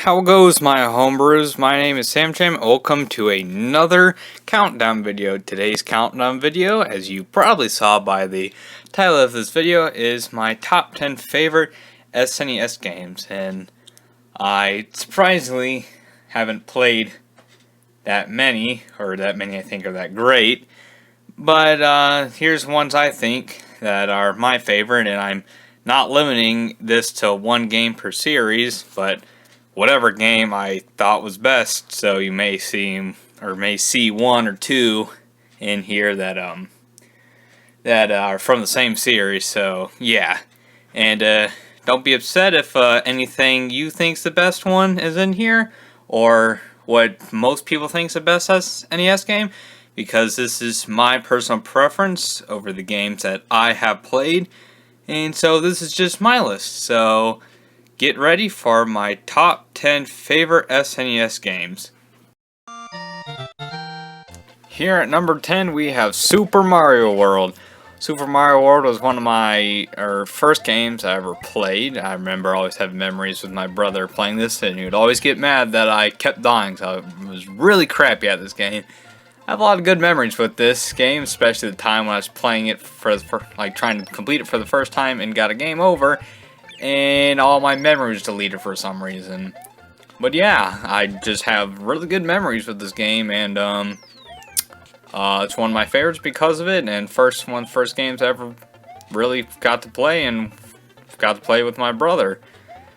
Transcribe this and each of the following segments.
How goes my homebrews? My name is Cham. Welcome to another countdown video. Today's countdown video, as you probably saw by the title of this video, is my top 10 favorite SNES games. And I surprisingly haven't played that many I think are that great. But here's ones I think that are my favorite, and I'm not limiting this to one game per series, but whatever game I thought was best. So you may see one or two in here that are from the same series. So yeah, and don't be upset if anything you think's the best one is in here, or what most people think's the best SNES game, because this is my personal preference over the games that I have played, and so this is just my list. So get ready for my top 10 favorite SNES games. Here at number 10 we have Super Mario World. Super Mario World was one of my first games I ever played. I remember always having memories with my brother playing this, and he would always get mad that I kept dying, so I was really crappy at this game. I have a lot of good memories with this game, especially the time when I was playing it like trying to complete it for the first time and got a game over, and all my memories deleted for some reason. But yeah, I just have really good memories with this game, and it's one of my favorites because of it, and one of the first games I ever really got to play, and got to play with my brother.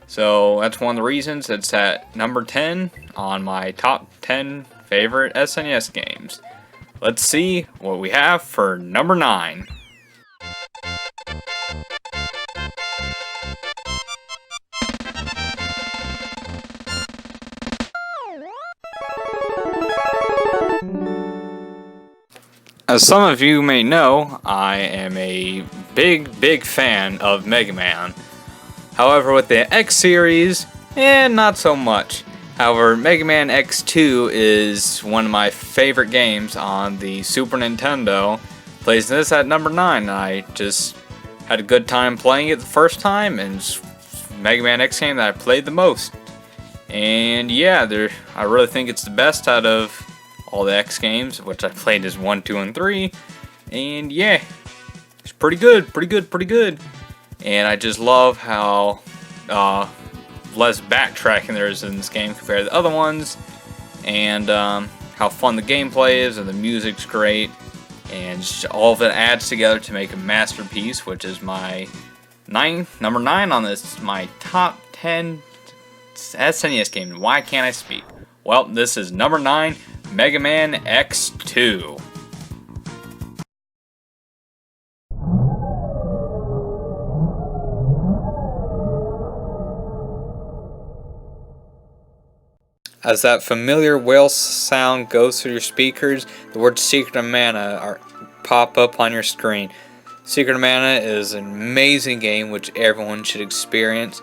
So that's one of the reasons it's at number 10 on my top 10 favorite SNES games. Let's see what we have for number 9. As some of you may know, I am a big fan of Mega Man. However, with the X series, not so much. However, Mega Man X2 is one of my favorite games on the Super Nintendo. Placing this at number 9. I just had a good time playing it the first time, and it's Mega Man X game that I played the most. And yeah, I really think it's the best out of all the X games, which I played as 1, 2, and 3. And yeah, it's pretty good. And I just love how less backtracking there is in this game compared to the other ones, and how fun the gameplay is, and the music's great, and just all of it adds together to make a masterpiece, which is my number 9 on this, my top 10 SNES game. Why can't I speak? Well, this is number 9, Mega Man X2. As that familiar whale sound goes through your speakers, the word Secret of Mana pop up on your screen. Secret of Mana is an amazing game which everyone should experience.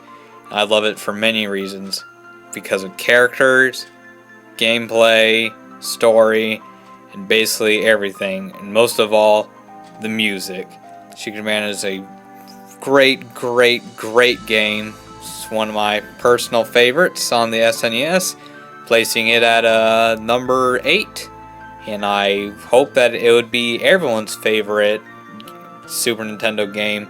I love it for many reasons. Because of characters, gameplay, story, and basically everything. And most of all, the music. Secret of Mana is a great game. It's one of my personal favorites on the SNES. Placing it at number 8, and I hope that it would be everyone's favorite Super Nintendo game,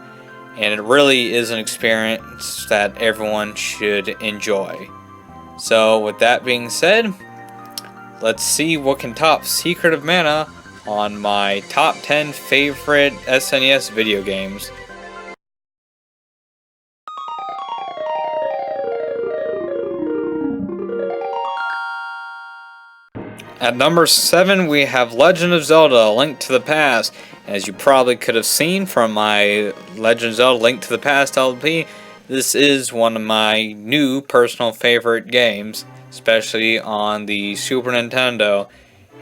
and it really is an experience that everyone should enjoy. So with that being said, let's see what can top Secret of Mana on my top 10 favorite SNES video games. At number 7, we have Legend of Zelda: A Link to the Past. As you probably could have seen from my Legend of Zelda: Link to the Past LP, this is one of my new personal favorite games, especially on the Super Nintendo.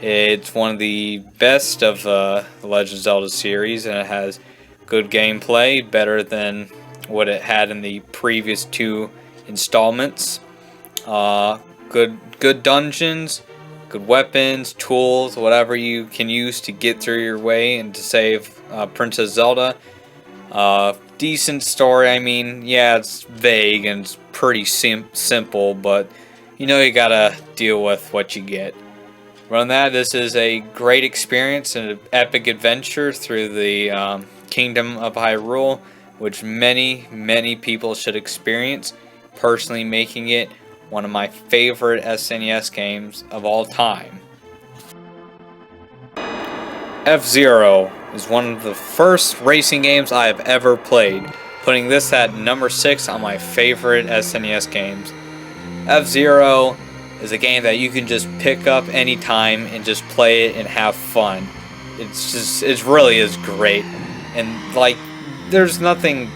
It's one of the best of the Legend of Zelda series, and it has good gameplay, better than what it had in the previous 2 installments. Good dungeons, good weapons, tools, whatever you can use to get through your way and to save Princess Zelda. Decent story. I mean, yeah, it's vague and it's pretty simple, but you know you gotta deal with what you get. Run that. This is a great experience and an epic adventure through the Kingdom of Hyrule, which many people should experience. Personally, making it one of my favorite SNES games of all time. FZero is one of the first racing games I have ever played, putting this at number 6 on my favorite SNES games. FZero is a game that you can just pick up anytime and just play it and have fun. It really is great, and like, there's nothing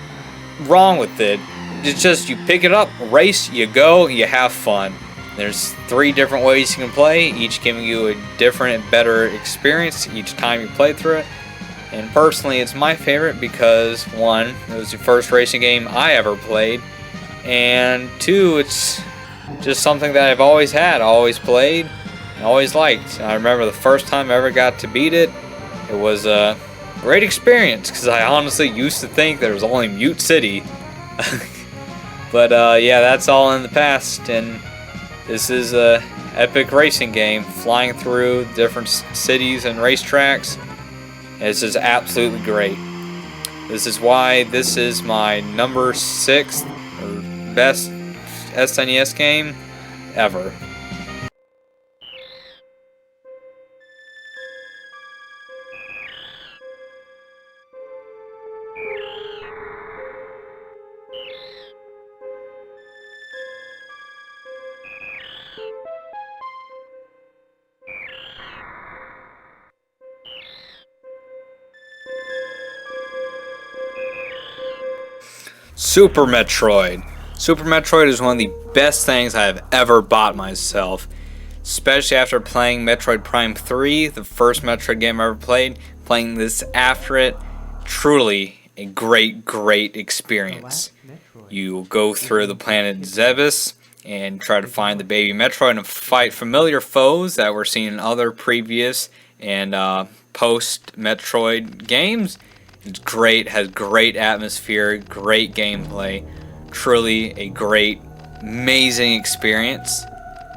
wrong with it. It's just you pick it up, race, you go, you have fun. There's 3 different ways you can play, each giving you a different and better experience each time you play through it. And personally, it's my favorite because 1, it was the first racing game I ever played, and 2, it's just something that I've always had, always played, and always liked. I remember the first time I ever got to beat it, it was a great experience because I honestly used to think there was only Mute City. But yeah, that's all in the past, and this is a epic racing game, flying through different cities and racetracks. It's just absolutely great. This is why this is my number 6 or best SNES game ever. Super Metroid. Super Metroid is one of the best things I have ever bought myself, especially after playing Metroid Prime 3, the first Metroid game I ever played. Playing this after it, truly a great experience. You go through the planet Zebes and try to find the baby Metroid and fight familiar foes that were seen in other previous and post-Metroid games. It's great, has great atmosphere, great gameplay, truly a great, amazing experience.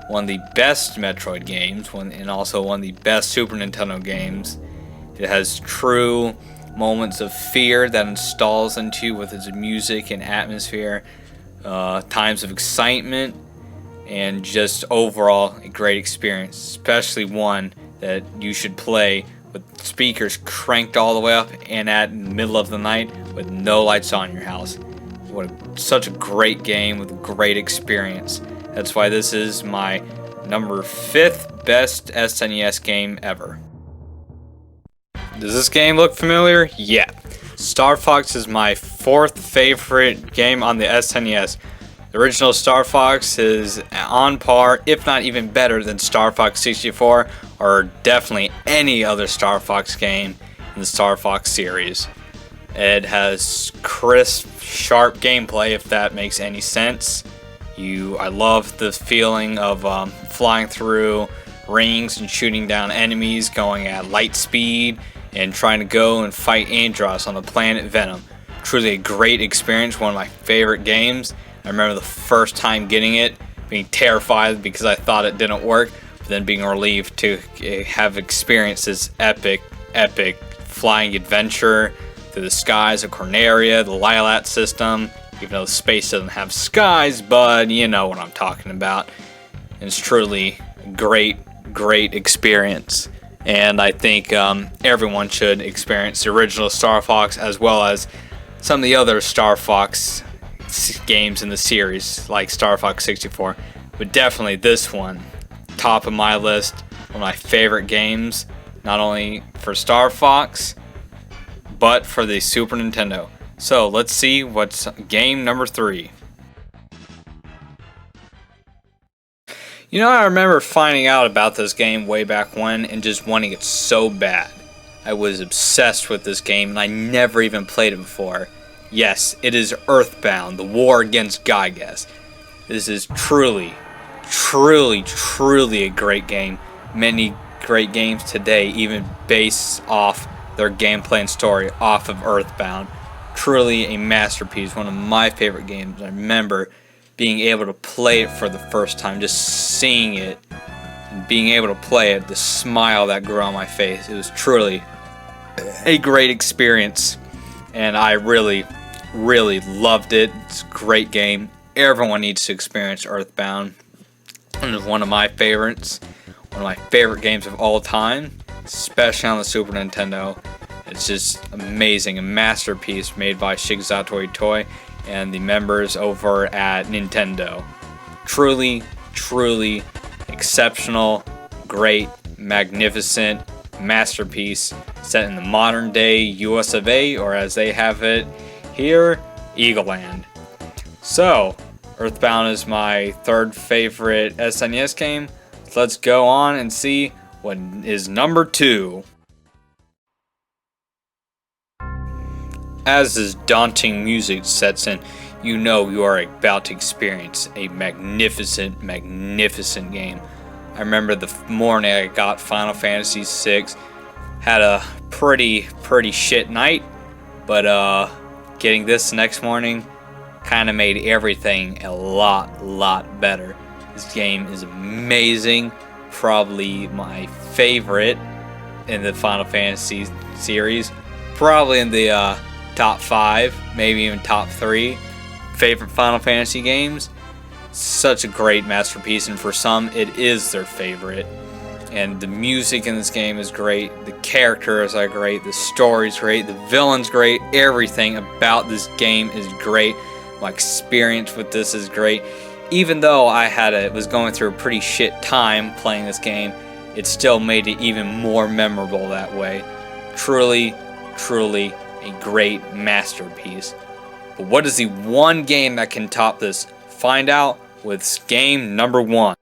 One of the best Metroid games, and also one of the best Super Nintendo games. It has true moments of fear that installs into you with its music and atmosphere, times of excitement, and just overall a great experience, especially one that you should play with speakers cranked all the way up and at the middle of the night with no lights on in your house. Such a great game with a great experience. That's why this is my number 5th best SNES game ever. Does this game look familiar? Yeah. Star Fox is my 4th favorite game on the SNES. The original Star Fox is on par, if not even better than Star Fox 64, or definitely any other Star Fox game in the Star Fox series. It has crisp, sharp gameplay, if that makes any sense. I love the feeling of flying through rings and shooting down enemies, going at light speed, and trying to go and fight Andross on the planet Venom. Truly a great experience, one of my favorite games. I remember the first time getting it, being terrified because I thought it didn't work, but then being relieved to have experienced this epic flying adventure through the skies of Corneria, the Lilat system, even though space doesn't have skies, but you know what I'm talking about. And it's truly a great experience. And I think everyone should experience the original Star Fox as well as some of the other Star Fox games in the series, like Star Fox 64. But definitely this one, top of my list, one of my favorite games, not only for Star Fox, but for the Super Nintendo. So let's see what's game number 3. You know, I remember finding out about this game way back when and just wanting it so bad. I was obsessed with this game and I never even played it before. Yes, it is Earthbound, the war against Gygas. This is truly a great game. Many great games today even base off their gameplay and story off of Earthbound. Truly a masterpiece, one of my favorite games. I remember being able to play it for the first time, just seeing it, and being able to play it, the smile that grew on my face, it was truly a great experience, and I really loved it. It's a great game. Everyone needs to experience Earthbound. It was one of my favorites, one of my favorite games of all time, especially on the Super Nintendo. It's just amazing, a masterpiece made by Shigesato Itoi and the members over at Nintendo. Truly exceptional, great, magnificent masterpiece set in the modern day US of A, or as they have it here, Eagleland. So, Earthbound is my third favorite SNES game. Let's go on and see what is number 2. As this daunting music sets in, you know you are about to experience a magnificent game. I remember the morning I got Final Fantasy VI, had a pretty shit night, but getting this next morning kind of made everything a lot better. This game is amazing, probably my favorite in the Final Fantasy series, probably in the top 5, maybe even top 3 favorite Final Fantasy games. Such a great masterpiece, and for some it is their favorite. And the music in this game is great, the characters are great, the story's great, the villain's great, everything about this game is great. My experience with this is great. Even though I was going through a pretty shit time playing this game, it still made it even more memorable that way. Truly a great masterpiece. But what is the one game that can top this? Find out with game number 1.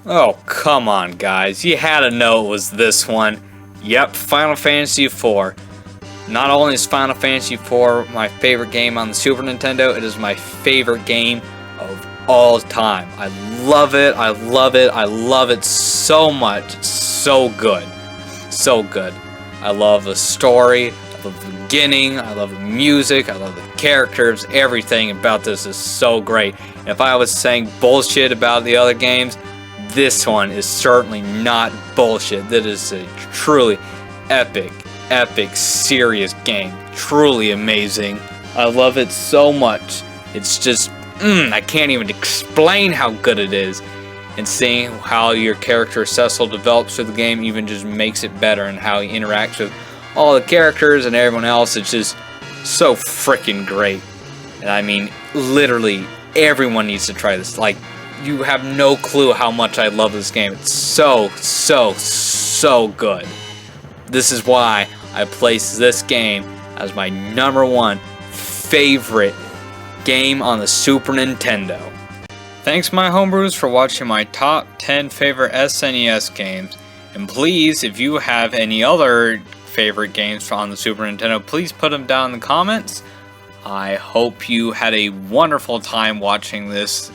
Oh, come on, guys. You had to know it was this one. Yep, Final Fantasy IV. Not only is Final Fantasy IV my favorite game on the Super Nintendo, it is my favorite game of all time. I love it so much. It's so good. I love the story, I love the beginning, I love the music, I love the characters, everything about this is so great. And if I was saying bullshit about the other games, this one is certainly not bullshit. That is a truly epic, serious game. Truly amazing. I love it so much. It's just, I can't even explain how good it is. And seeing how your character Cecil develops through the game even just makes it better, and how he interacts with all the characters and everyone else. It's just so freaking great. And I mean, literally, everyone needs to try this. Like, you have no clue how much I love this game. It's so good. This is why I place this game as my number 1 favorite game on the Super Nintendo. Thanks my homebrews for watching my top 10 favorite SNES games. And please, if you have any other favorite games on the Super Nintendo, please put them down in the comments. I hope you had a wonderful time watching this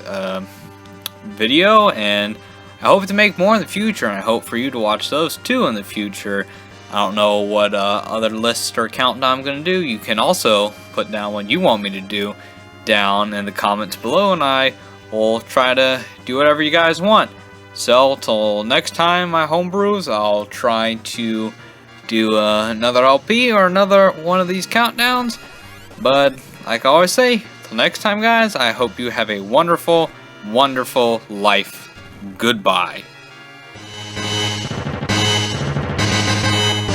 video, and I hope to make more in the future, and I hope for you to watch those too in the future. I don't know what other list or countdown I'm going to do. You can also put down what you want me to do down in the comments below, and I will try to do whatever you guys want. So, till next time, my homebrews, I'll try to do another LP or another one of these countdowns. But, like I always say, till next time, guys, I hope you have a wonderful life. Goodbye.